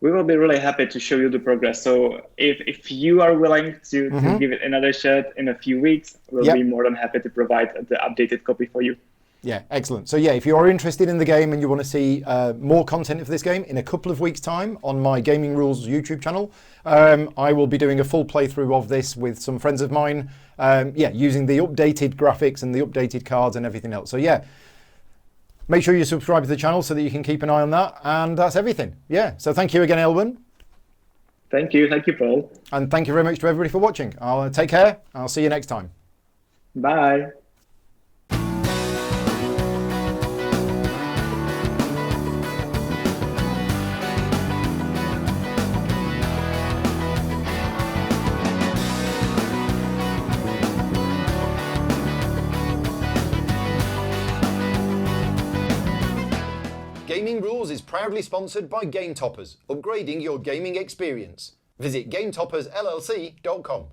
We will be really happy to show you the progress. So if you are willing to give it another shot in a few weeks, we'll be more than happy to provide the updated copy for you.
Yeah, excellent. So yeah, if you are interested in the game and you want to see more content of this game in a couple of weeks' time on my Gaming Rules YouTube channel, I will be doing a full playthrough of this with some friends of mine, using the updated graphics and the updated cards and everything else. So yeah, make sure you subscribe to the channel so that you can keep an eye on that. And that's everything. Yeah, so thank you again, Elwyn.
Thank you, Paul.
And thank you very much to everybody for watching. I'll take care. I'll see you next time.
Bye.
Gaming Rules is proudly sponsored by Game Toppers, upgrading your gaming experience. Visit GameToppersLLC.com.